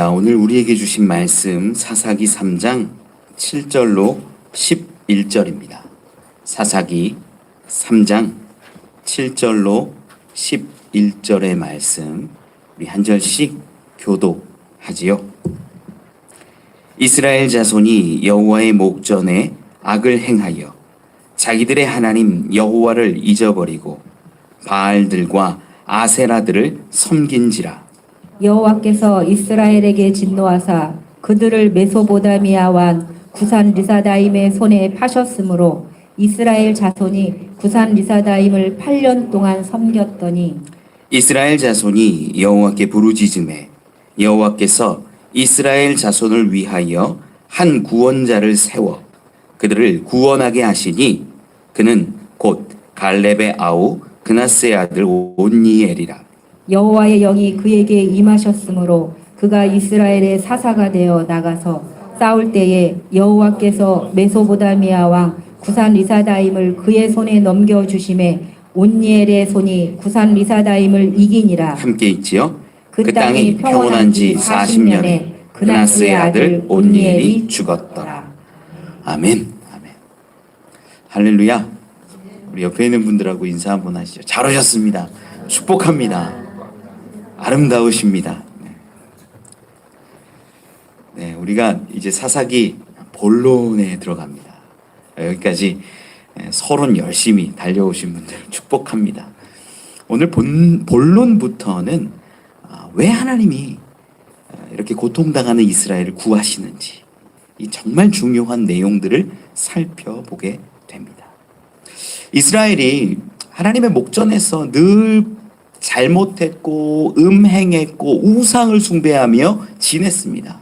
오늘 우리에게 주신 말씀 사사기 3장 7절로 11절입니다. 사사기 3장 7절로 11절의 말씀 우리 한 절씩 교독하지요. 이스라엘 자손이 여호와의 목전에 악을 행하여 자기들의 하나님 여호와를 잊어버리고 바알들과 아세라들을 섬긴지라. 여호와께서 이스라엘에게 진노하사 그들을 메소보다미아 왕 구산 리사다임의 손에 파셨으므로 이스라엘 자손이 구산 리사다임을 8년 동안 섬겼더니 이스라엘 자손이 여호와께 부르짖음에 여호와께서 이스라엘 자손을 위하여 한 구원자를 세워 그들을 구원하게 하시니 그는 곧 갈렙의 아우 그나스의 아들 온니엘이라. 여호와의 영이 그에게 임하셨으므로 그가 이스라엘의 사사가 되어 나가서 싸울 때에 여호와께서 메소보다미아 왕 구산 리사다임을 그의 손에 넘겨주심에 온니엘의 손이 구산 리사다임을 이기니라. 함께 있지요. 그 땅이 평온한 지 40년에 그나스의 아들 온니엘이 죽었더라. 아멘. 아멘. 할렐루야. 우리 옆에 있는 분들하고 인사 한번 하시죠. 잘 오셨습니다. 축복합니다. 아름다우십니다. 네, 우리가 이제 사사기 본론에 들어갑니다. 여기까지 서론 열심히 달려오신 분들 축복합니다. 오늘 본론부터는 왜 하나님이 이렇게 고통당하는 이스라엘을 구하시는지 이 정말 중요한 내용들을 살펴보게 됩니다. 이스라엘이 하나님의 목전에서 늘 잘못했고 음행했고 우상을 숭배하며 지냈습니다.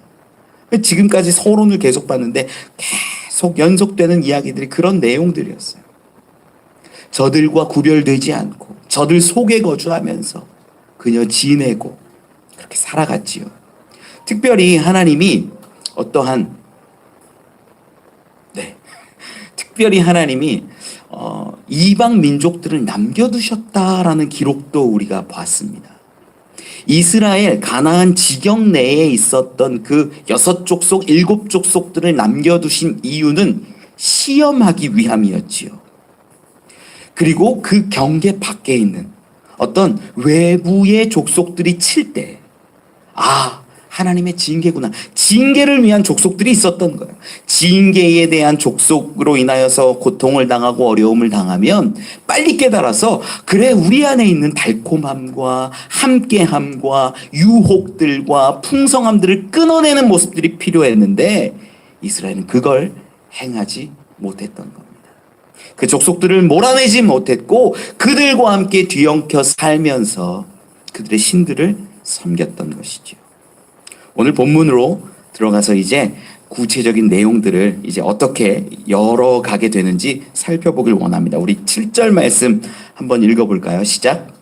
지금까지 서론을 계속 봤는데 계속 연속되는 이야기들이 그런 내용들이었어요. 저들과 구별되지 않고 저들 속에 거주하면서 그저 지내고 그렇게 살아갔지요. 특별히 하나님이 특별히 하나님이 이방 민족들을 남겨두셨다라는 기록도 우리가 봤습니다. 이스라엘 가나안 지경 내에 있었던 그 6족속 7족속들을 남겨두신 이유는 시험하기 위함이었지요. 그리고 그 경계 밖에 있는 어떤 외부의 족속들이 칠 때 하나님의 징계구나. 징계를 위한 족속들이 있었던 거예요. 징계에 대한 족속으로 인하여서 고통을 당하고 어려움을 당하면 빨리 깨달아서 그래 우리 안에 있는 달콤함과 함께함과 유혹들과 풍성함들을 끊어내는 모습들이 필요했는데 이스라엘은 그걸 행하지 못했던 겁니다. 그 족속들을 몰아내지 못했고 그들과 함께 뒤엉켜 살면서 그들의 신들을 섬겼던 것이죠. 오늘 본문으로 들어가서 이제 구체적인 내용들을 이제 어떻게 열어가게 되는지 살펴보길 원합니다. 우리 7절 말씀 한번 읽어볼까요? 시작.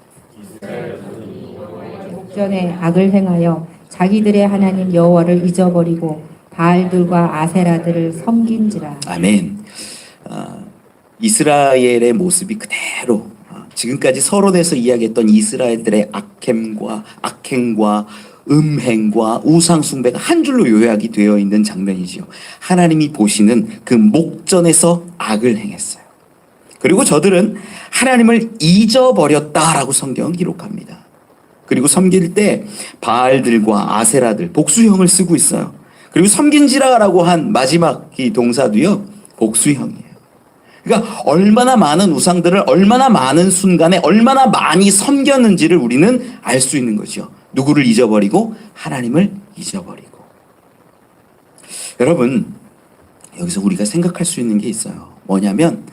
목전에 악을 행하여 자기들의 하나님 여호와를 잊어버리고 바알들과 아세라들을 섬긴지라. 아멘. 이스라엘의 모습이 그대로 지금까지 서론에서 이야기했던 이스라엘들의 악행과 음행과 우상숭배가 한 줄로 요약이 되어 있는 장면이지요. 하나님이 보시는 그 목전에서 악을 행했어요. 그리고 저들은 하나님을 잊어버렸다라고 성경은 기록합니다. 그리고 섬길 때 바알들과 아세라들 복수형을 쓰고 있어요. 그리고 섬긴지라라고 한 마지막 이 동사도요 복수형이에요. 그러니까 얼마나 많은 우상들을 얼마나 많은 순간에 얼마나 많이 섬겼는지를 우리는 알 수 있는 거죠. 누구를 잊어버리고 하나님을 잊어버리고. 여러분 여기서 우리가 생각할 수 있는 게 있어요. 뭐냐면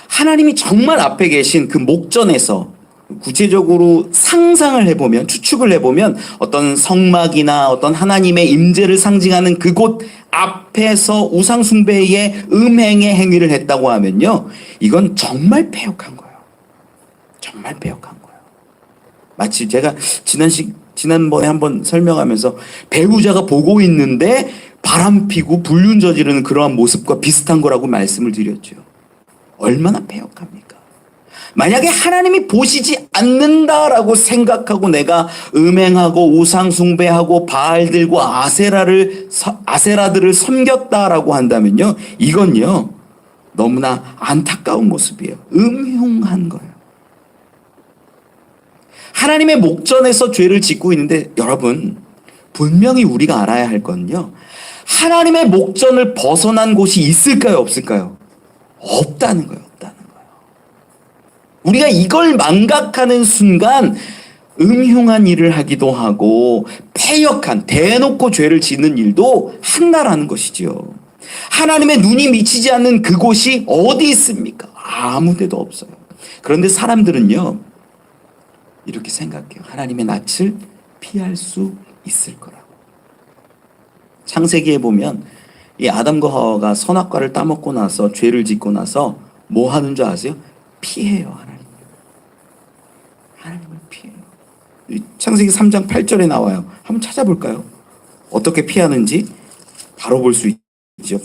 하나님이 정말 앞에 계신 그 목전에서 구체적으로 상상을 해보면 추측을 해보면 어떤 성막이나 어떤 하나님의 임재를 상징하는 그곳 앞에서 우상숭배의 음행의 행위를 했다고 하면요 이건 정말 패역한 거예요. 정말 패역한 거예요. 마치 제가 지난번에 한번 설명하면서 배우자가 보고 있는데 바람 피고 불륜 저지르는 그러한 모습과 비슷한 거라고 말씀을 드렸죠. 얼마나 패역합니까? 만약에 하나님이 보시지 않는다라고 생각하고 내가 음행하고 우상숭배하고 바알들과 아세라들을 섬겼다라고 한다면요, 이건요 너무나 안타까운 모습이에요. 음흉한 거예요. 하나님의 목전에서 죄를 짓고 있는데, 여러분 분명히 우리가 알아야 할 건요, 하나님의 목전을 벗어난 곳이 있을까요, 없을까요? 없다는 거예요. 우리가 이걸 망각하는 순간 음흉한 일을 하기도 하고 패역한, 대놓고 죄를 짓는 일도 한다라는 것이지요. 하나님의 눈이 미치지 않는 그곳이 어디 있습니까? 아무 데도 없어요. 그런데 사람들은요 이렇게 생각해요. 하나님의 낯을 피할 수 있을 거라고. 창세기에 보면 이 아담과 하와가 선악과를 따먹고 나서 죄를 짓고 나서 뭐 하는 줄 아세요? 피해요. 하나님을 피해요. 창세기 3장 8절에 나와요. 한번 찾아볼까요? 어떻게 피하는지 바로 볼 수 있죠.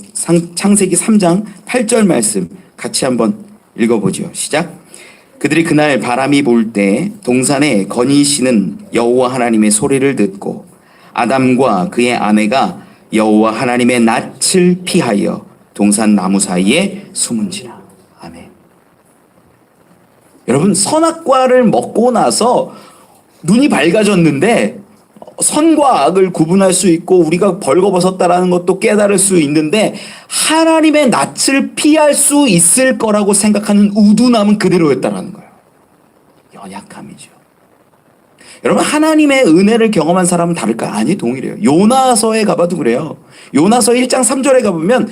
창세기 3장 8절 말씀 같이 한번 읽어보죠. 시작. 그들이 그날 바람이 불 때 동산에 거니시는 여호와 하나님의 소리를 듣고 아담과 그의 아내가 여호와 하나님의 낯을 피하여 동산 나무 사이에 숨은지라. 아멘. 여러분, 선악과를 먹고 나서 눈이 밝아졌는데 선과 악을 구분할 수 있고 우리가 벌거벗었다라는 것도 깨달을 수 있는데 하나님의 낯을 피할 수 있을 거라고 생각하는 우둔함은 그대로였다라는 거예요. 연약함이죠. 여러분, 하나님의 은혜를 경험한 사람은 다를까요? 아니, 동일해요. 요나서에 가봐도 그래요. 요나서 1장 3절에 가보면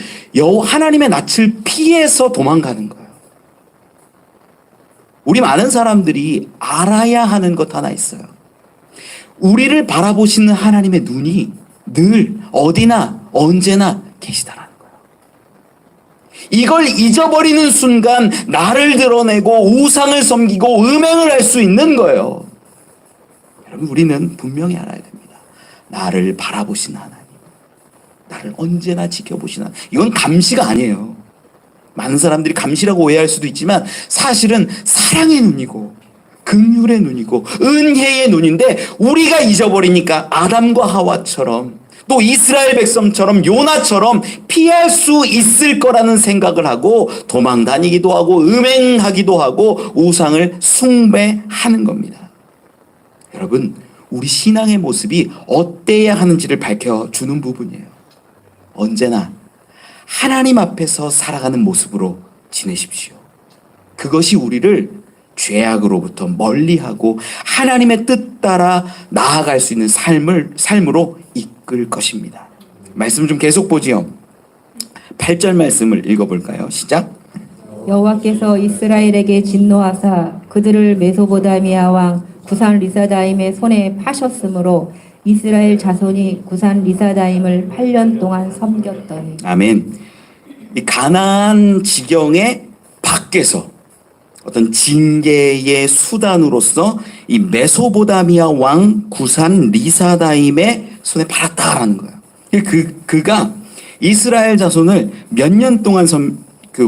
하나님의 낯을 피해서 도망가는 거예요. 우리 많은 사람들이 알아야 하는 것 하나 있어요. 우리를 바라보시는 하나님의 눈이 늘 어디나 언제나 계시다라는 거예요. 이걸 잊어버리는 순간 나를 드러내고 우상을 섬기고 음행을 할 수 있는 거예요. 여러분, 우리는 분명히 알아야 됩니다. 나를 바라보시는 하나님, 나를 언제나 지켜보시는 하나님. 이건 감시가 아니에요. 많은 사람들이 감시라고 오해할 수도 있지만 사실은 사랑의 눈이고 긍휼의 눈이고 은혜의 눈인데 우리가 잊어버리니까 아담과 하와처럼 또 이스라엘 백성처럼 요나처럼 피할 수 있을 거라는 생각을 하고 도망 다니기도 하고 음행하기도 하고 우상을 숭배하는 겁니다. 여러분, 우리 신앙의 모습이 어때야 하는지를 밝혀주는 부분이에요. 언제나 하나님 앞에서 살아가는 모습으로 지내십시오. 그것이 우리를 죄악으로부터 멀리하고 하나님의 뜻 따라 나아갈 수 있는 삶으로 이끌 것입니다. 말씀 좀 계속 보지요. 8절 말씀을 읽어볼까요? 시작. 여호와께서 이스라엘에게 진노하사 그들을 메소보다미아 왕 구산 리사다임의 손에 파셨으므로 이스라엘 자손이 구산 리사다임을 8년 동안 섬겼더니. 아멘. 이 가나안 지경의 밖에서 어떤 징계의 수단으로서 이 메소보다미아 왕 구산 리사다임의 손에 팔았다라는 거예요. 그가 이스라엘 자손을 몇 년 동안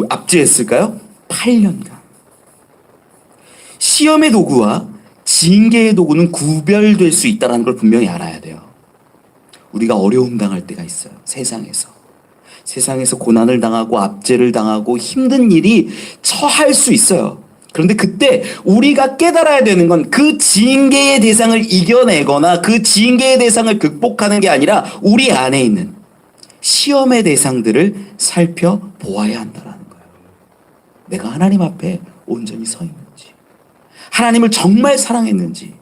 압제했을까요? 8년간. 시험의 도구와 징계의 도구는 구별될 수 있다는 걸 분명히 알아야 돼요. 우리가 어려움 당할 때가 있어요. 세상에서 고난을 당하고 압제를 당하고 힘든 일이 처할 수 있어요. 그런데 그때 우리가 깨달아야 되는 건 그 징계의 대상을 이겨내거나 그 징계의 대상을 극복하는 게 아니라 우리 안에 있는 시험의 대상들을 살펴보아야 한다는 거예요. 내가 하나님 앞에 온전히 서 있는지, 하나님을 정말 사랑했는지,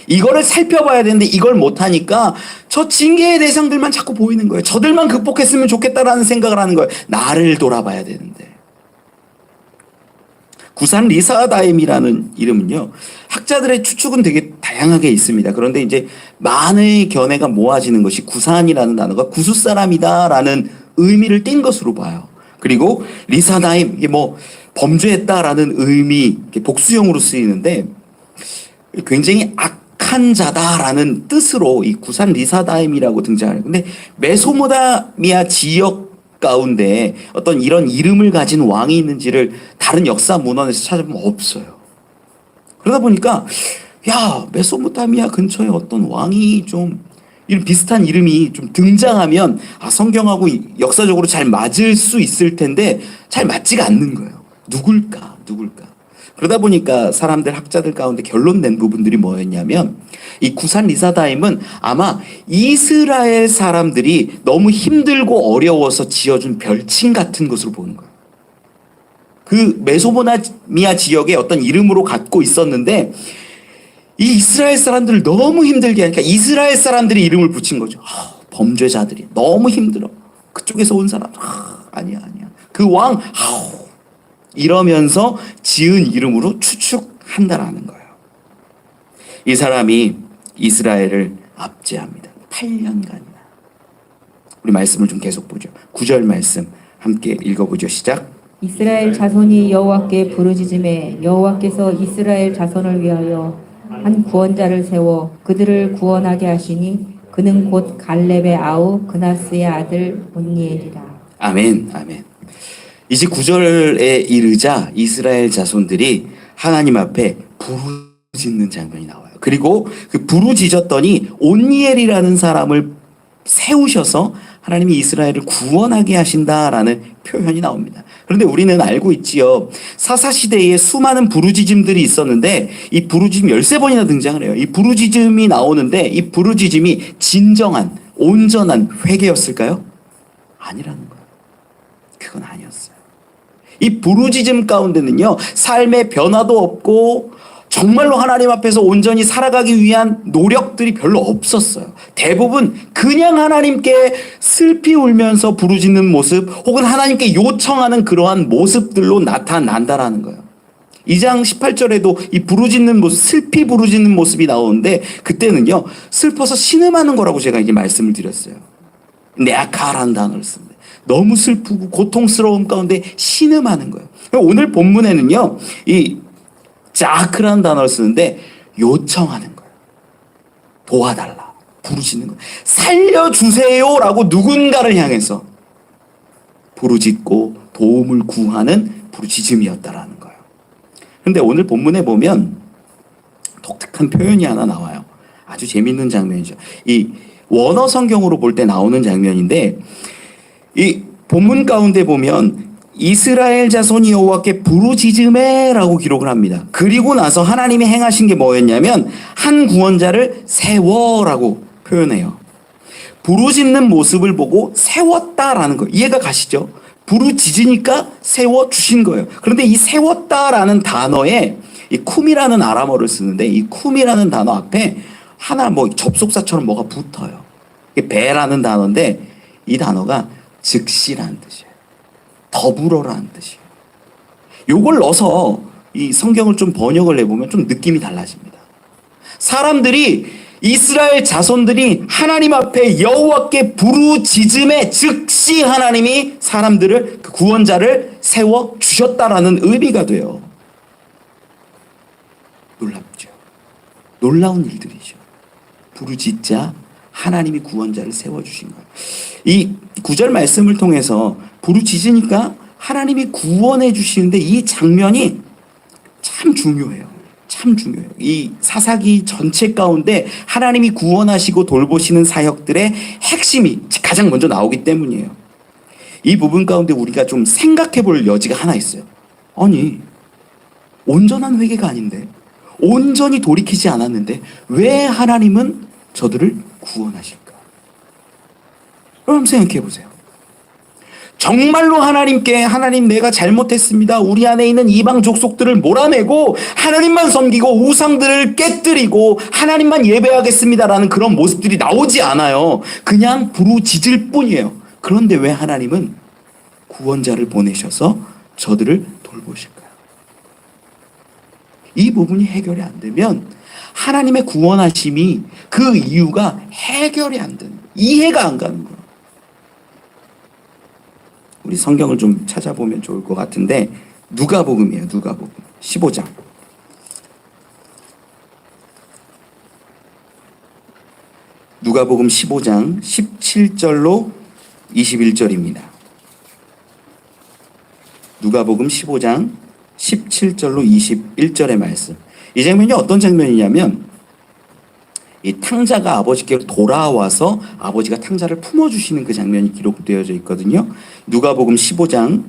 이거를 살펴봐야 되는데 이걸 못하니까 저 징계의 대상들만 자꾸 보이는 거예요. 저들만 극복했으면 좋겠다라는 생각을 하는 거예요. 나를 돌아봐야 되는데. 구산 리사다임이라는 이름은요, 학자들의 추측은 되게 다양하게 있습니다. 그런데 이제 많은 견해가 모아지는 것이 구산이라는 단어가 구수 사람이다라는 의미를 띈 것으로 봐요. 그리고 리사다임, 이게 뭐 범죄했다라는 의미, 복수형으로 쓰이는데 굉장히 악한 자다라는 뜻으로 이 구산 리사다임이라고 등장해요. 근데 메소포타미아 지역 가운데 어떤 이런 이름을 가진 왕이 있는지를 다른 역사 문헌에서 찾아보면 없어요. 그러다 보니까 야, 메소포타미아 근처에 어떤 왕이 좀 이런 비슷한 이름이 좀 등장하면 성경하고 역사적으로 잘 맞을 수 있을 텐데 잘 맞지가 않는 거예요. 누굴까? 그러다 보니까 사람들, 학자들 가운데 결론 낸 부분들이 뭐였냐면 이 구산 리사다임은 아마 이스라엘 사람들이 너무 힘들고 어려워서 지어준 별칭 같은 것으로 보는 거예요. 그 메소포타미아 지역에 어떤 이름으로 갖고 있었는데 이 이스라엘 사람들을 너무 힘들게 하니까 이스라엘 사람들이 이름을 붙인 거죠. 범죄자들이 너무 힘들어. 그쪽에서 온 사람 아니야. 그 왕 이러면서 지은 이름으로 추측한다라는 거예요. 이 사람이 이스라엘을 압제합니다. 8년간이나. 우리 말씀을 좀 계속 보죠. 9절 말씀 함께 읽어보죠. 시작. 이스라엘 자손이 여호와께 부르짖음에 여호와께서 이스라엘 자손을 위하여 한 구원자를 세워 그들을 구원하게 하시니 그는 곧 갈렙의 아우 그나스의 아들 온니엘이라. 아멘. 이제 9절에 이르자 이스라엘 자손들이 하나님 앞에 부르짖는 장면이 나와요. 그리고 그 부르짖었더니 온니엘이라는 사람을 세우셔서 하나님이 이스라엘을 구원하게 하신다라는 표현이 나옵니다. 그런데 우리는 알고 있지요. 사사시대에 수많은 부르짖음들이 있었는데 이 부르짖음 13번이나 등장을 해요. 이 부르짖음이 나오는데 이 부르짖음이 진정한 온전한 회개였을까요? 아니라는 거예요. 그건 아니었어요. 이 부르짖음 가운데는요, 삶의 변화도 없고 정말로 하나님 앞에서 온전히 살아가기 위한 노력들이 별로 없었어요. 대부분 그냥 하나님께 슬피 울면서 부르짖는 모습 혹은 하나님께 요청하는 그러한 모습들로 나타난다라는 거예요. 2장 18절에도 이 부르짖는 모습, 슬피 부르짖는 모습이 나오는데 그때는요, 슬퍼서 신음하는 거라고 제가 이제 말씀을 드렸어요. 네아카라는 단어를 씁니다. 너무 슬프고 고통스러움 가운데 신음하는 거예요. 오늘 본문에는요, 이 자크라는 단어를 쓰는데 요청하는 거예요. 도와달라. 부르짖는 거예요. 살려주세요라고 누군가를 향해서 부르짖고 도움을 구하는 부르짖음이었다라는 거예요. 그런데 오늘 본문에 보면 독특한 표현이 하나 나와요. 아주 재밌는 장면이죠. 이 원어 성경으로 볼 때 나오는 장면인데 이 본문 가운데 보면 이스라엘 자손이 여호와께 부르짖음에라고 기록을 합니다. 그리고 나서 하나님이 행하신 게 뭐였냐면 한 구원자를 세워라고 표현해요. 부르짖는 모습을 보고 세웠다라는 거 이해가 가시죠? 부르짖으니까 세워주신 거예요. 그런데 이 세웠다라는 단어에 이 쿰이라는 아람어를 쓰는데 이 쿰이라는 단어 앞에 하나 뭐 접속사처럼 뭐가 붙어요. 이게 배라는 단어인데 이 단어가 즉시라는 뜻이에요. 더불어라는 뜻이에요. 요걸 넣어서 이 성경을 좀 번역을 해보면 좀 느낌이 달라집니다. 사람들이 이스라엘 자손들이 하나님 앞에 여호와께 부르짖음에 즉시 하나님이 사람들을 그 구원자를 세워 주셨다라는 의미가 돼요. 놀랍죠. 놀라운 일들이죠. 부르짖자 하나님이 구원자를 세워 주신 거예요. 이 9절 말씀을 통해서 부르짖으니까 하나님이 구원해 주시는데 이 장면이 참 중요해요. 이 사사기 전체 가운데 하나님이 구원하시고 돌보시는 사역들의 핵심이 가장 먼저 나오기 때문이에요. 이 부분 가운데 우리가 좀 생각해 볼 여지가 하나 있어요. 아니, 온전한 회개가 아닌데, 온전히 돌이키지 않았는데 왜 하나님은 저들을 구원하실까? 여러분 생각해 보세요. 정말로 하나님께 하나님 내가 잘못했습니다. 우리 안에 있는 이방 족속들을 몰아내고 하나님만 섬기고 우상들을 깨뜨리고 하나님만 예배하겠습니다라는 그런 모습들이 나오지 않아요. 그냥 부르짖을 뿐이에요. 그런데 왜 하나님은 구원자를 보내셔서 저들을 돌보실까요? 이 부분이 해결이 안 되면 하나님의 구원하심이 그 이유가 해결이 안 되는 거예요. 이해가 안 가는 거예요. 우리 성경을 좀 찾아보면 좋을 것 같은데 누가복음이에요. 누가복음 15장. 누가복음 15장 17절로 21절입니다. 누가복음 15장 17절로 21절의 말씀. 이 장면이 어떤 장면이냐면 이 탕자가 아버지께로 돌아와서 아버지가 탕자를 품어주시는 그 장면이 기록되어져 있거든요. 누가복음 15장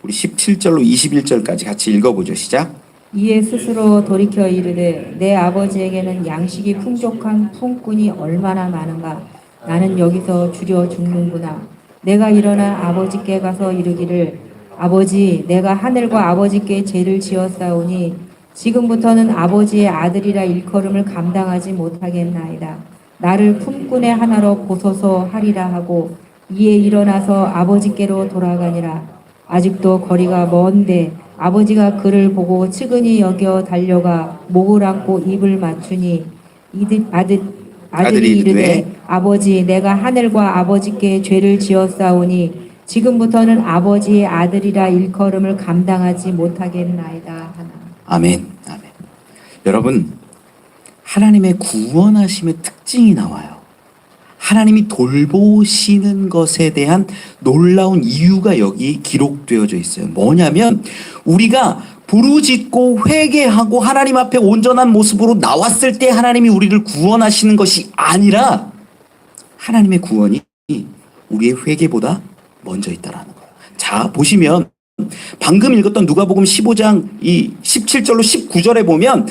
우리 17절로 21절까지 같이 읽어보죠. 시작. 이에 스스로 돌이켜 이르되 내 아버지에게는 양식이 풍족한 품꾼이 얼마나 많은가. 나는 여기서 주려 죽는구나. 내가 일어나 아버지께 가서 이르기를 아버지 내가 하늘과 아버지께 죄를 지었사오니 지금부터는 아버지의 아들이라 일컬음을 감당하지 못하겠나이다. 나를 품꾼의 하나로 보소서 하리라 하고 이에 일어나서 아버지께로 돌아가니라. 아직도 거리가 먼데 아버지가 그를 보고 측은히 여겨 달려가 목을 안고 입을 맞추니 아들이 이르되 아버지 내가 하늘과 아버지께 죄를 지었사오니 지금부터는 아버지의 아들이라 일컬음을 감당하지 못하겠나이다 하나. 아멘. 아멘. 여러분, 하나님의 구원하심의 특징이 나와요. 하나님이 돌보시는 것에 대한 놀라운 이유가 여기 기록되어져 있어요. 뭐냐면 우리가 부르짖고 회개하고 하나님 앞에 온전한 모습으로 나왔을 때 하나님이 우리를 구원하시는 것이 아니라 하나님의 구원이 우리의 회개보다 먼저 있다라는 거예요. 자, 보시면 방금 읽었던 누가복음 15장 이 17절로 19절에 보면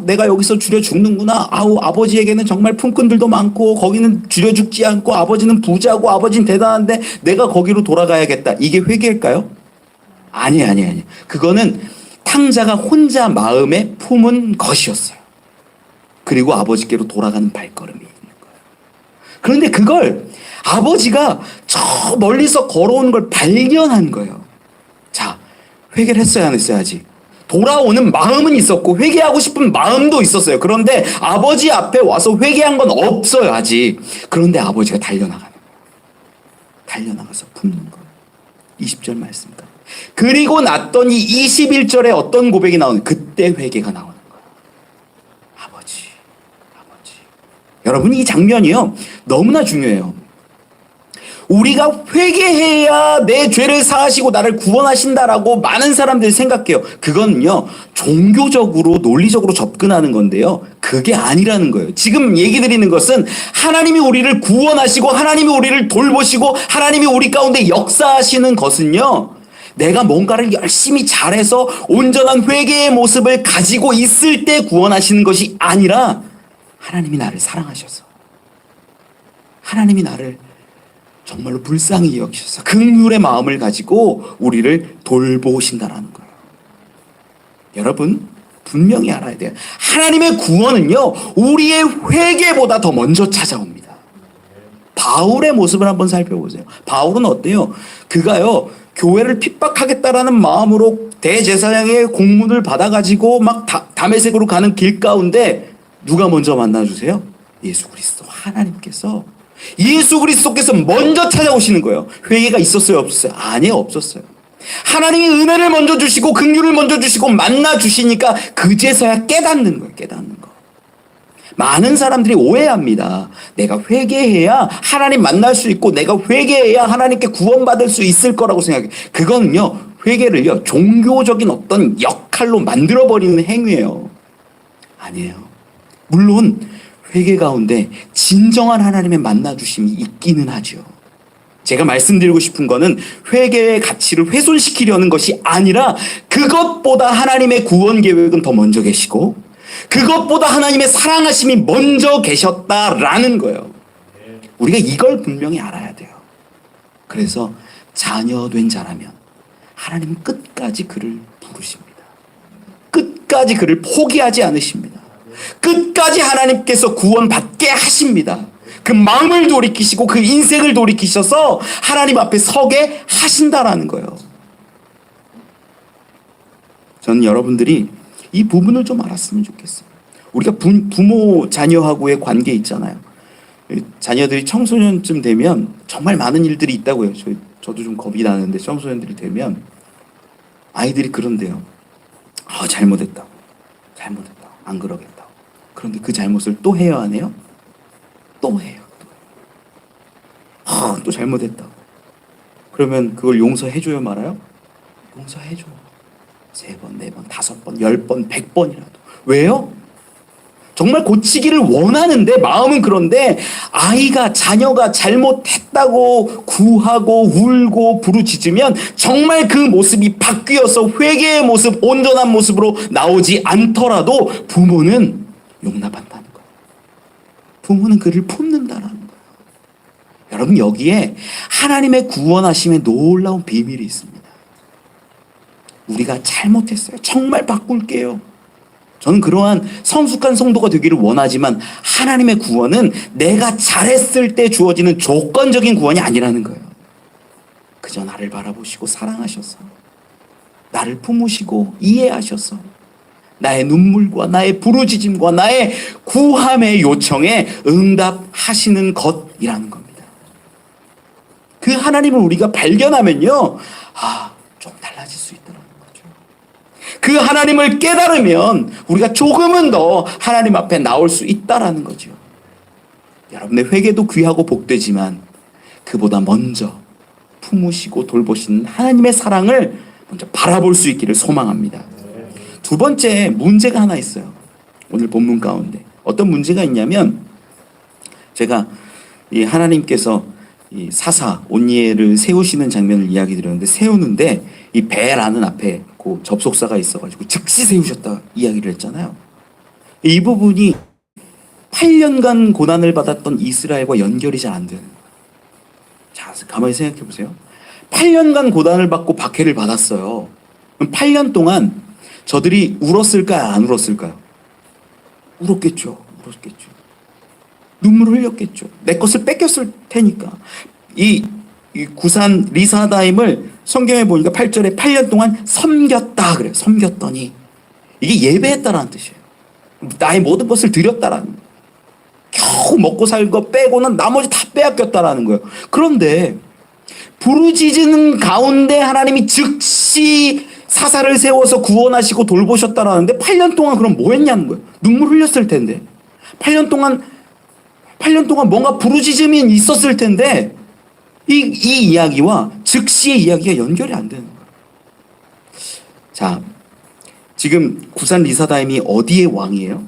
내가 여기서 줄여 죽는구나. 아버지에게는 정말 품꾼들도 많고 거기는 줄여 죽지 않고 아버지는 부자고 아버지는 대단한데 내가 거기로 돌아가야겠다. 이게 회개일까요? 아니. 그거는 탕자가 혼자 마음에 품은 것이었어요. 그리고 아버지께로 돌아가는 발걸음이 있는 거예요. 그런데 그걸 아버지가 저 멀리서 걸어오는 걸 발견한 거예요. 자, 회개를 했어야 안 했어야지. 돌아오는 마음은 있었고 회개하고 싶은 마음도 있었어요. 그런데 아버지 앞에 와서 회개한 건 없어요 아직. 그런데 아버지가 달려나가는 거예요. 달려나가서 품는 거예요. 20절 말씀입니다. 그리고 났더니 21절에 어떤 고백이 나오는 그때 회개가 나오는 거예요. 아버지. 여러분 이 장면이요 너무나 중요해요. 우리가 회개해야 내 죄를 사하시고 나를 구원하신다라고 많은 사람들이 생각해요. 그거는요 종교적으로 논리적으로 접근하는 건데요 그게 아니라는 거예요. 지금 얘기 드리는 것은 하나님이 우리를 구원하시고 하나님이 우리를 돌보시고 하나님이 우리 가운데 역사하시는 것은요 내가 뭔가를 열심히 잘해서 온전한 회개의 모습을 가지고 있을 때 구원하시는 것이 아니라 하나님이 나를 사랑하셔서 하나님이 나를 정말로 불쌍히 여기셔서 긍휼의 마음을 가지고 우리를 돌보신다라는 거예요. 여러분 분명히 알아야 돼요. 하나님의 구원은요 우리의 회개보다 더 먼저 찾아옵니다. 바울의 모습을 한번 살펴보세요. 바울은 어때요? 그가요 교회를 핍박하겠다라는 마음으로 대제사장의 공문을 받아가지고 막 다메섹으로 가는 길 가운데 누가 먼저 만나주세요? 예수 그리스도 하나님께서 예수 그리스도께서 먼저 찾아오시는 거예요. 회개가 있었어요 없었어요? 아니요 없었어요. 하나님이 은혜를 먼저 주시고 긍휼을 먼저 주시고 만나 주시니까 그제서야 깨닫는 거예요. 깨닫는 거. 많은 사람들이 오해합니다. 내가 회개해야 하나님 만날 수 있고 내가 회개해야 하나님께 구원받을 수 있을 거라고 생각해요. 그거는요 회개를요 종교적인 어떤 역할로 만들어버리는 행위예요. 아니에요. 물론 회개 가운데 진정한 하나님의 만나주심이 있기는 하죠. 제가 말씀드리고 싶은 거는 회개의 가치를 훼손시키려는 것이 아니라 그것보다 하나님의 구원 계획은 더 먼저 계시고 그것보다 하나님의 사랑하심이 먼저 계셨다라는 거예요. 우리가 이걸 분명히 알아야 돼요. 그래서 자녀된 자라면 하나님은 끝까지 그를 부르십니다. 끝까지 그를 포기하지 않으십니다. 끝까지 하나님께서 구원받게 하십니다. 그 마음을 돌이키시고 그 인생을 돌이키셔서 하나님 앞에 서게 하신다라는 거예요. 저는 여러분들이 이 부분을 좀 알았으면 좋겠어요. 우리가 부모 자녀하고의 관계 있잖아요. 자녀들이 청소년쯤 되면 정말 많은 일들이 있다고요. 저도 좀 겁이 나는데 청소년들이 되면 아이들이 그런데요. 잘못했다고. 안 그러겠다고. 그런데 그 잘못을 또 해요 안 해요? 또 해요. 또 잘못했다고. 그러면 그걸 용서해줘요 말아요? 용서해줘. 3번, 4번, 5번, 10번, 100번이라도. 왜요? 정말 고치기를 원하는데, 마음은 그런데 자녀가 잘못했다고 구하고 울고 부르짖으면 정말 그 모습이 바뀌어서 회개의 모습, 온전한 모습으로 나오지 않더라도 부모는 용납한다는 거예요. 부모는 그를 품는다라는 거예요. 여러분, 여기에 하나님의 구원하심의 놀라운 비밀이 있습니다. 우리가 잘못했어요. 정말 바꿀게요. 저는 그러한 성숙한 성도가 되기를 원하지만 하나님의 구원은 내가 잘했을 때 주어지는 조건적인 구원이 아니라는 거예요. 그저 나를 바라보시고 사랑하셔서 나를 품으시고 이해하셔서 나의 눈물과 나의 부르짖음과 나의 구함의 요청에 응답하시는 것이라는 겁니다. 그 하나님을 우리가 발견하면요, 좀 달라질 수 있더라고요. 그 하나님을 깨달으면 우리가 조금은 더 하나님 앞에 나올 수 있다라는 거죠. 여러분의 회개도 귀하고 복되지만 그보다 먼저 품으시고 돌보시는 하나님의 사랑을 먼저 바라볼 수 있기를 소망합니다. 두 번째 문제가 하나 있어요. 오늘 본문 가운데 어떤 문제가 있냐면, 제가 이 하나님께서 이 사사 온니엘을 세우시는 장면을 이야기 드렸는데, 세우는데 이 배라는 앞에 그 접속사가 있어가지고 즉시 세우셨다 이야기를 했잖아요. 이 부분이 8년간 고난을 받았던 이스라엘과 연결이 잘 안 되는 거예요. 자, 가만히 생각해 보세요. 8년간 고난을 받고 박해를 받았어요. 그럼 8년 동안 저들이 울었을까요? 안 울었을까요? 울었겠죠. 눈물을 흘렸겠죠. 내 것을 뺏겼을 테니까. 이 구산 리사다임을 성경에 보니까 8절에 8년 동안 섬겼다 그래요. 섬겼더니 이게 예배했다라는 뜻이에요. 나의 모든 것을 드렸다라는 거예요. 겨우 먹고 살 거 빼고는 나머지 다 빼앗겼다라는 거예요. 그런데 부르짖는 가운데 하나님이 즉시 사사를 세워서 구원하시고 돌보셨다라는데 8년 동안 그럼 뭐 했냐는 거예요. 눈물 흘렸을 텐데. 8년 동안 뭔가 부르짖음이 있었을 텐데 이 이야기와 즉시의 이야기가 연결이 안 되는 거예요. 자, 지금 구산 리사다임이 어디의 왕이에요?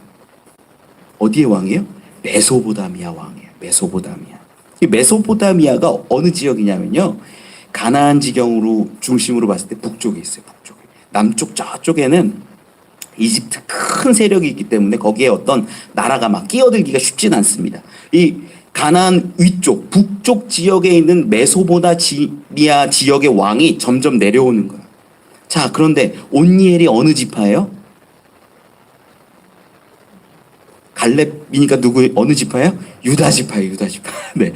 어디의 왕이에요? 메소포타미아 왕이에요. 메소포타미아. 이 메소포타미아가 어느 지역이냐면요, 가나안 지경으로 중심으로 봤을 때 북쪽에 있어요. 북쪽에. 남쪽 저쪽에는 이집트 큰 세력이 있기 때문에 거기에 어떤 나라가 막 끼어들기가 쉽진 않습니다. 이 가나안 위쪽 북쪽 지역에 있는 메소포타미아 지역의 왕이 점점 내려오는 거예요. 자, 그런데 온니엘이 어느 지파예요? 갈렙이니까 어느 지파예요? 유다 지파예요. 유다 지파. 네.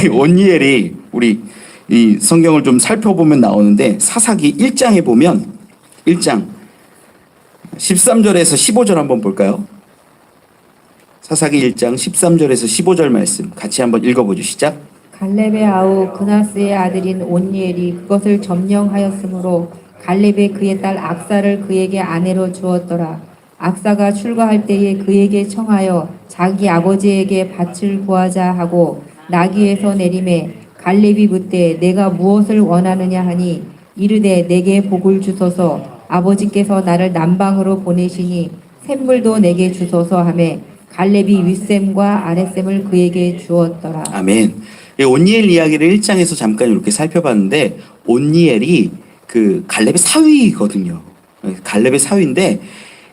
온니엘이 우리 이 성경을 좀 살펴보면 나오는데, 사사기 1장에 보면 1장 13절에서 15절 한번 볼까요? 사사기 1장 13절에서 15절 말씀 같이 한번 읽어보죠. 시작. 갈렙의 아우 그나스의 아들인 온니엘이 그것을 점령하였으므로 갈렙이 그의 딸 악사를 그에게 아내로 주었더라. 악사가 출가할 때에 그에게 청하여 자기 아버지에게 밭을 구하자 하고 나귀에서 내림에 갈렙이 묻되 내가 무엇을 원하느냐 하니 이르되 내게 복을 주소서. 아버지께서 나를 남방으로 보내시니 샘물도 내게 주소서 하매 갈렙이 윗샘과 아랫샘을 그에게 주었더라. 아멘. 온니엘 이야기를 1장에서 잠깐 이렇게 살펴봤는데, 온니엘이 그 갈렙의 사위거든요. 갈렙의 사위인데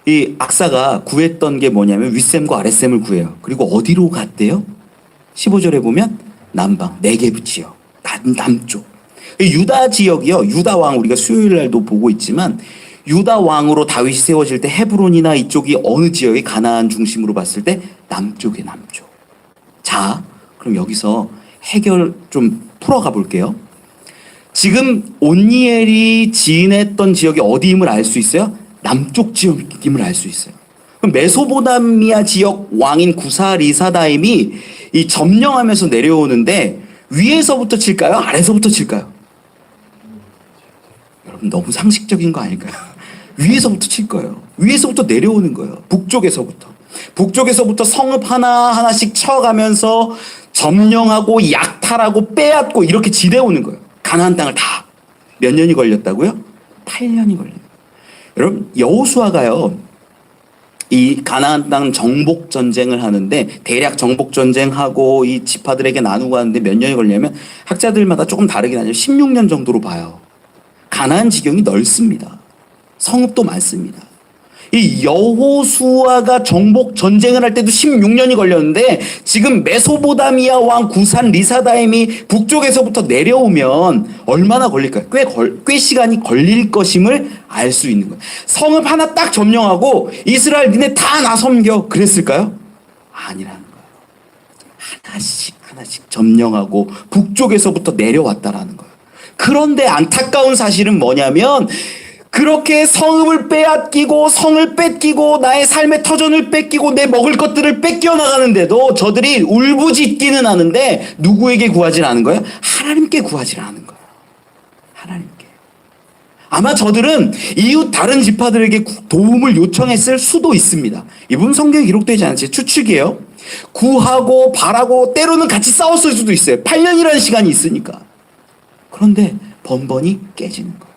이 악사가 구했던 게 뭐냐면 윗샘과 아랫샘을 구해요. 그리고 어디로 갔대요? 15절에 보면 남방, 네게브 지역, 남쪽. 유다 지역이요. 유다 왕, 우리가 수요일 날도 보고 있지만 유다 왕으로 다윗이 세워질 때 헤브론이나 이쪽이 어느 지역이 가나안 중심으로 봤을 때 남쪽에 남쪽. 자, 그럼 여기서 해결 좀 풀어가 볼게요. 지금 온니엘이 지인했던 지역이 어디임을 알 수 있어요? 남쪽 지역임을 알 수 있어요. 그럼 메소포타미아 지역 왕인 구사 리사다임이 이 점령하면서 내려오는데 위에서부터 칠까요? 아래서부터 칠까요? 여러분, 너무 상식적인 거 아닐까요? 위에서부터 칠 거예요. 위에서부터 내려오는 거예요. 북쪽에서부터 성읍 하나하나씩 쳐가면서 점령하고 약탈하고 빼앗고 이렇게 지내오는 거예요. 가나안 땅을 다. 몇 년이 걸렸다고요? 8년이 걸려요. 여러분, 여호수아가요, 이 가나안 땅 정복 전쟁을 하는데 대략 정복 전쟁하고 이 지파들에게 나누고 하는데 몇 년이 걸리냐면 학자들마다 조금 다르긴 하죠. 16년 정도로 봐요. 가나안 지경이 넓습니다. 성읍도 많습니다. 이 여호수아가 정복 전쟁을 할 때도 16년이 걸렸는데 지금 메소보다미아 왕 구산 리사다임이 북쪽에서부터 내려오면 얼마나 걸릴까요? 꽤 시간이 걸릴 것임을 알 수 있는 거예요. 성읍 하나 딱 점령하고 이스라엘 니네 다 나 섬겨 그랬을까요? 아니라는 거예요. 하나씩 점령하고 북쪽에서부터 내려왔다라는 거예요. 그런데 안타까운 사실은 뭐냐면 그렇게 성읍을 빼앗기고 성을 뺏기고 나의 삶의 터전을 뺏기고 내 먹을 것들을 뺏겨 나가는데도 저들이 울부짖기는 하는데 누구에게 구하질 않은 거예요? 하나님께 구하질 않은 거예요. 하나님께. 아마 저들은 이웃 다른 지파들에게 도움을 요청했을 수도 있습니다. 이 부분 성경에 기록되지 않지 추측이에요. 구하고 바라고 때로는 같이 싸웠을 수도 있어요. 8년이라는 시간이 있으니까. 그런데 번번이 깨지는 거예요.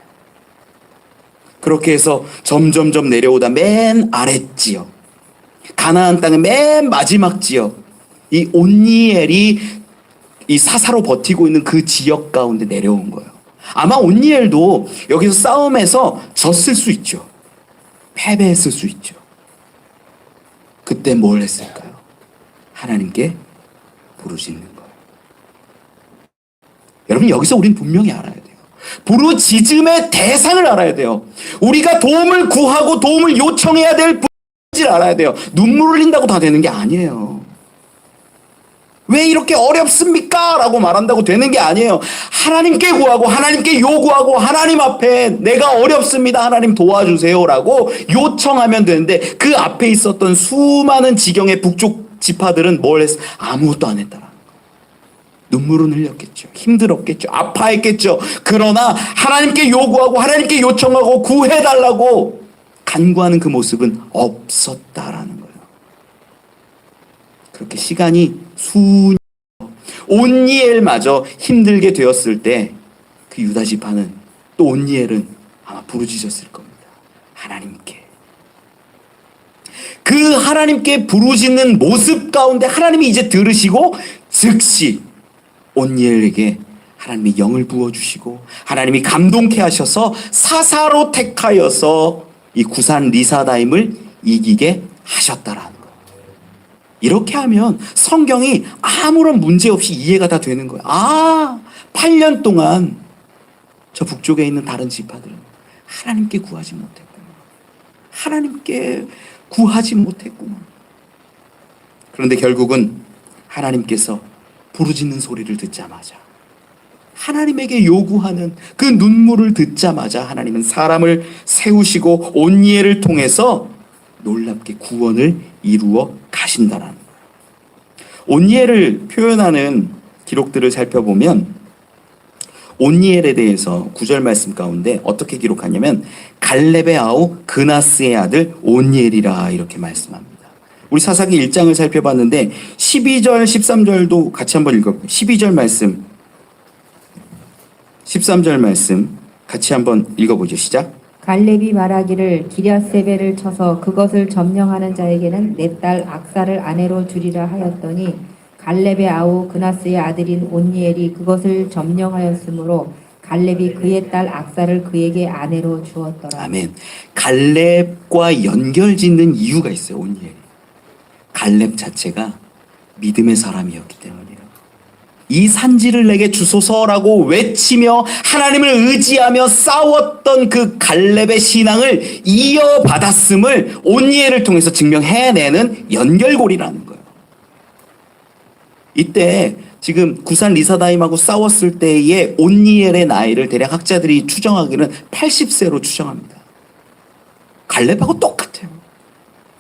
그렇게 해서 점점점 내려오다 맨 아랫지역 가나안 땅의 맨 마지막 지역 이 온니엘이 이 사사로 버티고 있는 그 지역 가운데 내려온 거예요. 아마 온니엘도 여기서 싸움에서 졌을 수 있죠. 패배했을 수 있죠. 그때 뭘 했을까요? 하나님께 부르짖는 거예요. 여러분 여기서 우린 분명히 알아야 돼요. 부르짖음의 대상을 알아야 돼요. 우리가 도움을 구하고 도움을 요청해야 될 부르짖음을 알아야 돼요. 눈물 흘린다고 다 되는 게 아니에요. 왜 이렇게 어렵습니까? 라고 말한다고 되는 게 아니에요. 하나님께 구하고 하나님께 요구하고 하나님 앞에 내가 어렵습니다. 하나님 도와주세요. 라고 요청하면 되는데 그 앞에 있었던 수많은 지경의 북쪽 지파들은 뭘 했어? 아무것도 안 했더라. 눈물은 흘렸겠죠. 힘들었겠죠. 아파했겠죠. 그러나 하나님께 요구하고 하나님께 요청하고 구해달라고 간구하는 그 모습은 없었다라는 거예요. 그렇게 시간이 수년 온니엘마저 힘들게 되었을 때 그 유다 지파는 또 온니엘은 아마 부르짖었을 겁니다. 하나님께. 그 하나님께 부르짖는 모습 가운데 하나님이 이제 들으시고 즉시 온니엘에게 하나님이 영을 부어주시고 하나님이 감동케 하셔서 사사로 택하여서 이 구산 리사다임을 이기게 하셨다라는 거예요. 이렇게 하면 성경이 아무런 문제 없이 이해가 다 되는 거예요. 8년 동안 저 북쪽에 있는 다른 지파들은 하나님께 구하지 못했구나. 하나님께 구하지 못했구나. 그런데 결국은 하나님께서 부르짖는 소리를 듣자마자 하나님에게 요구하는 그 눈물을 듣자마자 하나님은 사람을 세우시고 온니엘을 통해서 놀랍게 구원을 이루어 가신다라는 거예요. 온니엘을 표현하는 기록들을 살펴보면 온니엘에 대해서 9절 말씀 가운데 어떻게 기록하냐면 갈렙의 아우 그나스의 아들 온니엘이라 이렇게 말씀합니다. 우리 사사기 1장을 살펴봤는데 12절 13절도 같이 한번 읽어볼게요. 12절 말씀 13절 말씀 같이 한번 읽어보죠. 시작. 갈렙이 말하기를 기랴세벨을 쳐서 그것을 점령하는 자에게는 내 딸 악사를 아내로 주리라 하였더니 갈렙의 아우 그나스의 아들인 온니엘이 그것을 점령하였으므로 갈렙이 그의 딸 악사를 그에게 아내로 주었더라. 아멘. 갈렙과 연결짓는 이유가 있어요. 온니엘. 갈렙 자체가 믿음의 사람이었기 때문이에요. 이 산지를 내게 주소서라고 외치며 하나님을 의지하며 싸웠던 그 갈렙의 신앙을 이어받았음을 온니엘을 통해서 증명해내는 연결고리라는 거예요. 이때 지금 구산 리사다임하고 싸웠을 때의 온니엘의 나이를 대략 학자들이 추정하기는 80세로 추정합니다. 갈렙하고 똑같아요.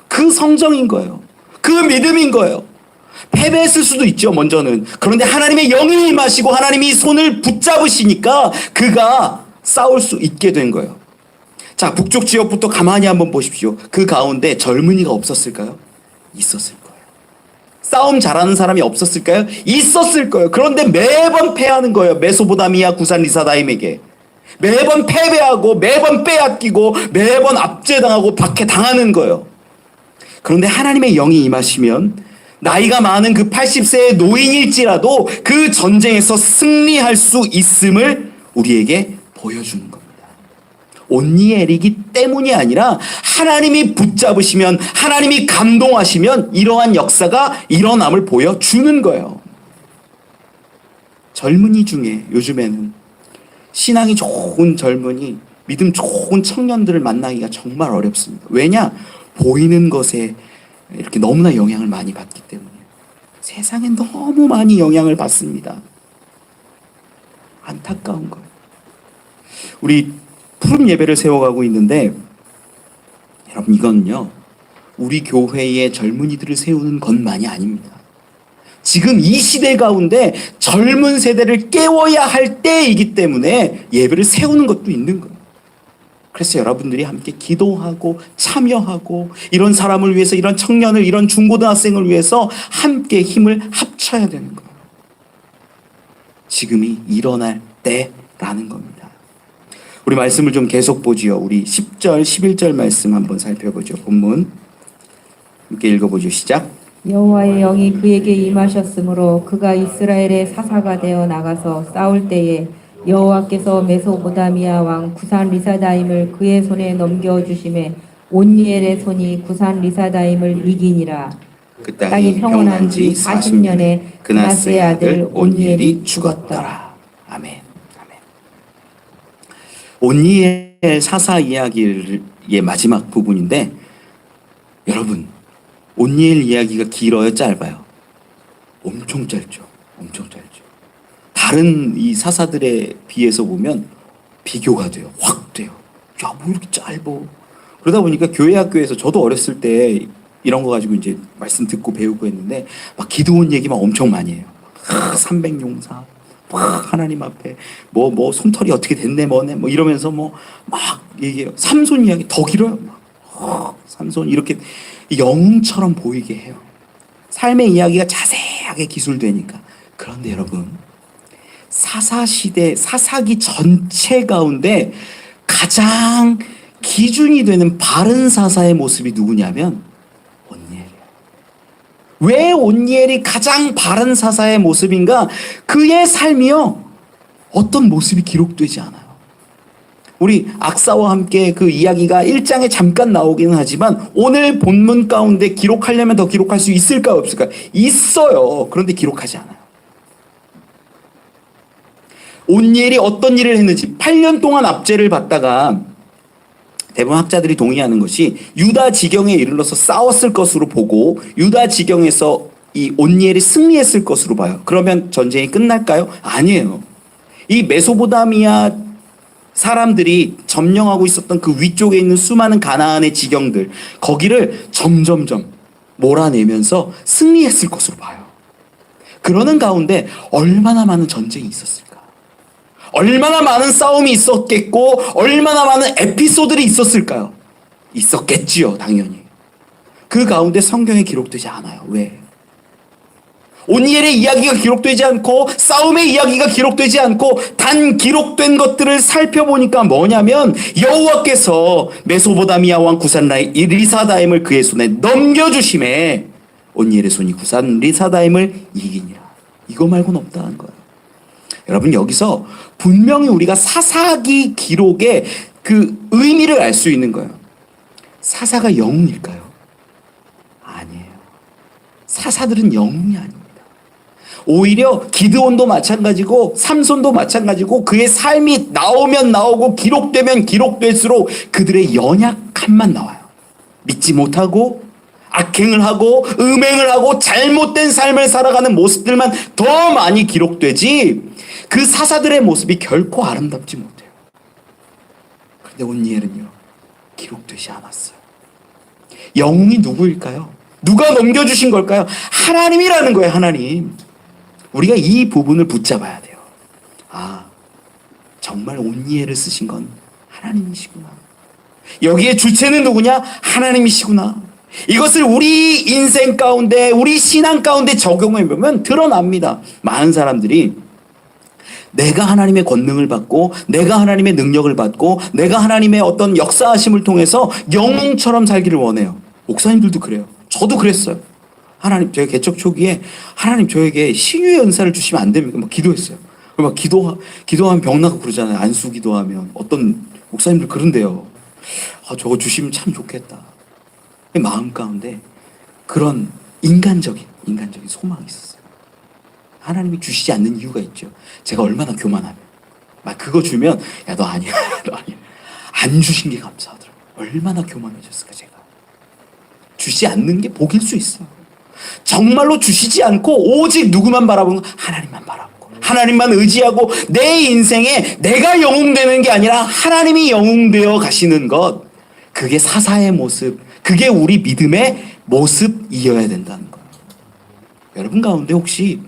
그 성정인 거예요. 그 믿음인 거예요. 패배했을 수도 있죠, 먼저는. 그런데 하나님의 영이 임하시고 하나님이 손을 붙잡으시니까 그가 싸울 수 있게 된 거예요. 자, 북쪽 지역부터 가만히 한번 보십시오. 그 가운데 젊은이가 없었을까요? 있었을 거예요. 싸움 잘하는 사람이 없었을까요? 있었을 거예요. 그런데 매번 패하는 거예요. 메소보다미아 구산 리사다임에게. 매번 패배하고 매번 빼앗기고 매번 압제당하고 박해당하는 거예요. 그런데 하나님의 영이 임하시면 나이가 많은 그 80세의 노인일지라도 그 전쟁에서 승리할 수 있음을 우리에게 보여주는 겁니다. 온니엘이기 때문이 아니라 하나님이 붙잡으시면, 하나님이 감동하시면 이러한 역사가 일어남을 보여주는 거예요. 젊은이 중에 요즘에는 신앙이 좋은 젊은이, 믿음 좋은 청년들을 만나기가 정말 어렵습니다. 왜냐? 보이는 것에 이렇게 너무나 영향을 많이 받기 때문에. 세상에 너무 많이 영향을 받습니다. 안타까운 거예요. 우리 푸른 예배를 세워가고 있는데, 여러분, 이건요, 우리 교회의 젊은이들을 세우는 것만이 아닙니다. 지금 이 시대 가운데 젊은 세대를 깨워야 할 때이기 때문에 예배를 세우는 것도 있는 거예요. 그래서 여러분들이 함께 기도하고 참여하고 이런 사람을 위해서, 이런 청년을, 이런 중고등학생을 위해서 함께 힘을 합쳐야 되는 거예요. 지금이 일어날 때라는 겁니다. 우리 말씀을 좀 계속 보지요. 우리 10절, 11절 말씀 한번 살펴보죠. 본문 함께 읽어보죠. 시작. 여호와의 영이 그에게 임하셨으므로 그가 이스라엘의 사사가 되어 나가서 싸울 때에 여호와께서 메소보다미아 왕 구산 리사다임을 그의 손에 넘겨주심에 온니엘의 손이 구산 리사다임을 이기니라. 그 땅이 평온한 지 40년에 그나스의 아들 온니엘이 죽었더라. 아멘. 아멘. 온니엘 사사 이야기의 마지막 부분인데, 여러분, 온니엘 이야기가 길어요, 짧아요? 엄청 짧죠. 엄청 짧죠. 다른 이 사사들에 비해서 보면 비교가 돼요. 확 돼요. 야, 뭐 이렇게 짧어. 그러다 보니까 교회 학교에서 저도 어렸을 때 이런 거 가지고 이제 말씀 듣고 배우고 했는데, 막 기도원 얘기 막 엄청 많이 해요. 300용사, 막 하나님 앞에 뭐 솜털이 어떻게 됐네 뭐네 뭐 이러면서 뭐 막 얘기해요. 삼손 이야기 더 길어요. 막 삼손 이렇게 영웅처럼 보이게 해요. 삶의 이야기가 자세하게 기술되니까. 그런데 여러분, 사사시대, 사사기 전체 가운데 가장 기준이 되는 바른 사사의 모습이 누구냐면 온니엘이에요. 왜 온니엘이 가장 바른 사사의 모습인가? 그의 삶이요, 어떤 모습이 기록되지 않아요. 우리 악사와 함께 그 이야기가 1장에 잠깐 나오기는 하지만 오늘 본문 가운데 기록하려면 더 기록할 수 있을까요, 없을까요? 있어요. 그런데 기록하지 않아요. 온니엘이 어떤 일을 했는지, 8년 동안 압제를 받다가 대부분 학자들이 동의하는 것이 유다 지경에 이르러서 싸웠을 것으로 보고 유다 지경에서 이 온니엘이 승리했을 것으로 봐요. 그러면 전쟁이 끝날까요? 아니에요. 이 메소포타미아 사람들이 점령하고 있었던 그 위쪽에 있는 수많은 가나안의 지경들, 거기를 점점점 몰아내면서 승리했을 것으로 봐요. 그러는 가운데 얼마나 많은 전쟁이 있었을까? 얼마나 많은 싸움이 있었겠고 얼마나 많은 에피소드들이 있었을까요? 있었겠지요, 당연히. 그 가운데 성경에 기록되지 않아요. 왜? 온니엘의 이야기가 기록되지 않고 싸움의 이야기가 기록되지 않고 단 기록된 것들을 살펴보니까 뭐냐면 여호와께서 메소포타미아 왕 구산 리사다임을 그의 손에 넘겨주심에 온니엘의 손이 구산 리사다임을 이기니라. 이거 말고는 없다는 거예요. 여러분, 여기서 분명히 우리가 사사기 기록의 그 의미를 알 수 있는 거예요. 사사가 영웅일까요? 아니에요. 사사들은 영웅이 아닙니다. 오히려 기드온도 마찬가지고 삼손도 마찬가지고 그의 삶이 나오면 나오고 기록되면 기록될수록 그들의 연약함만 나와요. 믿지 못하고 악행을 하고 음행을 하고 잘못된 삶을 살아가는 모습들만 더 많이 기록되지 그 사사들의 모습이 결코 아름답지 못해요. 그런데 온니엘은요, 기록되지 않았어요. 영웅이 누구일까요? 누가 넘겨주신 걸까요? 하나님이라는 거예요. 하나님. 우리가 이 부분을 붙잡아야 돼요. 아, 정말 온니엘을 쓰신 건 하나님이시구나. 여기에 주체는 누구냐? 하나님이시구나. 이것을 우리 인생 가운데, 우리 신앙 가운데 적용해 보면 드러납니다. 많은 사람들이 내가 하나님의 권능을 받고 내가 하나님의 능력을 받고 내가 하나님의 어떤 역사하심을 통해서 영웅처럼 살기를 원해요. 목사님들도 그래요. 저도 그랬어요. 하나님, 제가 개척 초기에 하나님 저에게 신유의 은사를 주시면 안 됩니까? 막 기도했어요. 막 기도하면 병 나고 그러잖아요. 안수 기도하면. 어떤 목사님들 그런데요. 아, 저거 주시면 참 좋겠다. 마음 가운데 그런 인간적인 소망이 있었어요. 하나님이 주시지 않는 이유가 있죠. 제가 얼마나 교만하면. 막 그거 주면, 야, 너 아니야. 너 아니야. 안 주신 게 감사하더라고요. 얼마나 교만해졌을까, 제가. 주시지 않는 게 복일 수 있어요. 정말로 주시지 않고 오직 누구만 바라보는 거? 하나님만 바라보고 하나님만 의지하고 내 인생에 내가 영웅되는 게 아니라 하나님이 영웅되어 가시는 것, 그게 사사의 모습, 그게 우리 믿음의 모습이어야 된다는 거예요. 여러분 가운데 혹시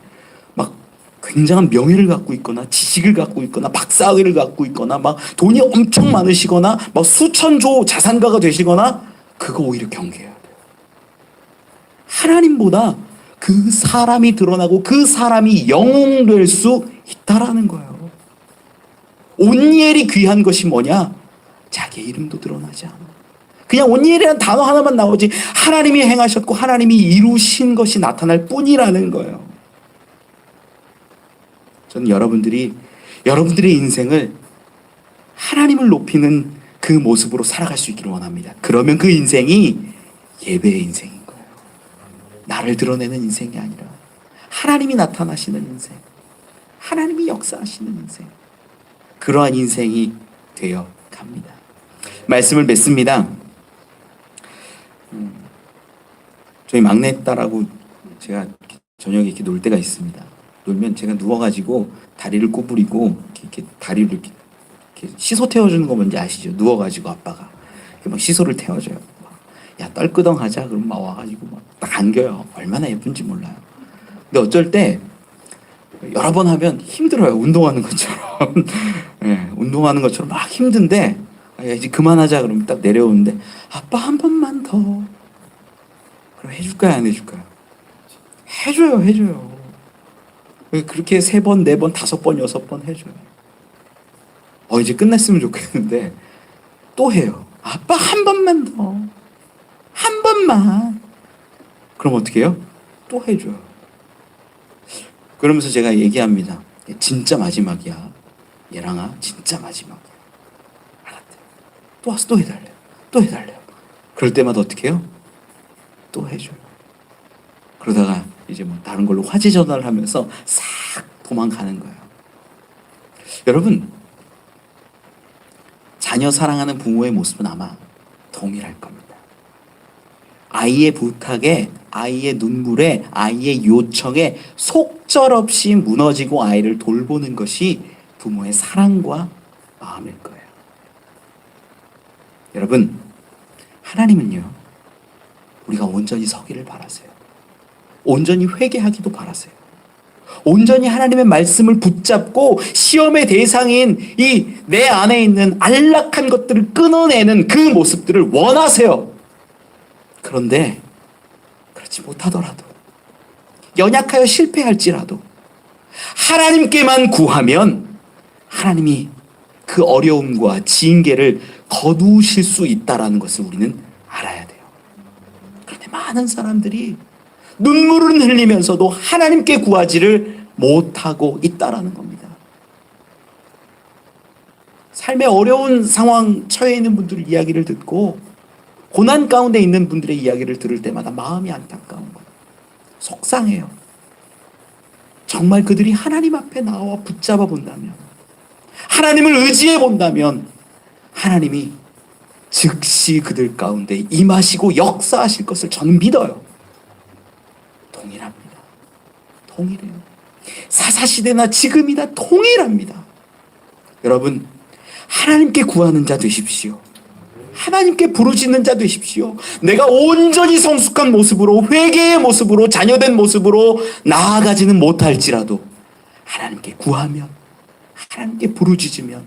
막 굉장한 명예를 갖고 있거나 지식을 갖고 있거나 박사학위를 갖고 있거나 막 돈이 엄청 많으시거나 막 수천조 자산가가 되시거나, 그거 오히려 경계해야 돼요. 하나님보다 그 사람이 드러나고 그 사람이 영웅될 수 있다라는 거예요. 온니엘이 귀한 것이 뭐냐? 자기의 이름도 드러나지 않아. 그냥 온니엘이라는 단어 하나만 나오지 하나님이 행하셨고 하나님이 이루신 것이 나타날 뿐이라는 거예요. 저는 여러분들의 인생을 하나님을 높이는 그 모습으로 살아갈 수 있기를 원합니다. 그러면 그 인생이 예배의 인생인 거예요. 나를 드러내는 인생이 아니라 하나님이 나타나시는 인생, 하나님이 역사하시는 인생, 그러한 인생이 되어 갑니다. 말씀을 맺습니다. 저희 막내딸하고 제가 저녁에 이렇게 놀 때가 있습니다. 놀면 제가 누워가지고 다리를 구부리고 이렇게 다리를 이렇게 시소 태워주는 거 뭔지 아시죠? 누워가지고 아빠가 이렇게 막 시소를 태워줘요. 야, 떨끄덩 하자. 그러면 막 와가지고 막 딱 안겨요. 얼마나 예쁜지 몰라요. 근데 어쩔 때 여러 번 하면 힘들어요. 운동하는 것처럼. 네, 운동하는 것처럼 막 힘든데, 야, 이제 그만하자. 그러면 딱 내려오는데, 아빠 한 번만 더. 그럼 해줄까요? 안 해줄까요? 해줘요. 그렇게 3번, 4번, 5번, 6번 해줘요. 이제 끝났으면 좋겠는데, 또 해요. 아빠 한 번만 더. 한 번만. 그럼 어떻게 해요? 또 해줘요. 그러면서 제가 얘기합니다. 진짜 마지막이야. 얘랑아, 진짜 마지막이야. 알았대. 또 와서 또 해달래요. 또 해달래요. 그럴 때마다 어떻게 해요? 또 해줘요. 그러다가 이제 뭐 다른 걸로 화제 전화를 하면서 싹 도망가는 거예요. 여러분, 자녀 사랑하는 부모의 모습은 아마 동일할 겁니다. 아이의 부탁에, 아이의 눈물에, 아이의 요청에 속절없이 무너지고 아이를 돌보는 것이 부모의 사랑과 마음일 거예요. 여러분, 하나님은요, 우리가 온전히 서기를 바라세요. 온전히 회개하기도 바라세요. 온전히 하나님의 말씀을 붙잡고 시험의 대상인 이 내 안에 있는 안락한 것들을 끊어내는 그 모습들을 원하세요. 그런데 그렇지 못하더라도, 연약하여 실패할지라도 하나님께만 구하면 하나님이 그 어려움과 징계를 거두실 수 있다라는 것을 우리는 알아야 돼요. 그런데 많은 사람들이 눈물을 흘리면서도 하나님께 구하지를 못하고 있다라는 겁니다. 삶의 어려운 상황 처해 있는 분들 이야기를 듣고 고난 가운데 있는 분들의 이야기를 들을 때마다 마음이 안타까운 거예요. 속상해요. 정말 그들이 하나님 앞에 나와 붙잡아 본다면, 하나님을 의지해 본다면 하나님이 즉시 그들 가운데 임하시고 역사하실 것을 저는 믿어요. 동일합니다. 동일해요. 사사시대나 지금이나 동일합니다. 여러분, 하나님께 구하는 자 되십시오. 하나님께 부르짖는 자 되십시오. 내가 온전히 성숙한 모습으로, 회개의 모습으로, 자녀된 모습으로 나아가지는 못할지라도 하나님께 구하면, 하나님께 부르짖으면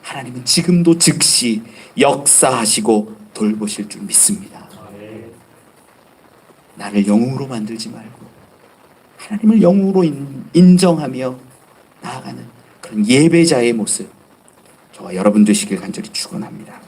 하나님은 지금도 즉시 역사하시고 돌보실 줄 믿습니다. 나를 영웅으로 만들지 말고 하나님을 영웅으로 인정하며 나아가는 그런 예배자의 모습, 저와 여러분 되시길 간절히 축원합니다.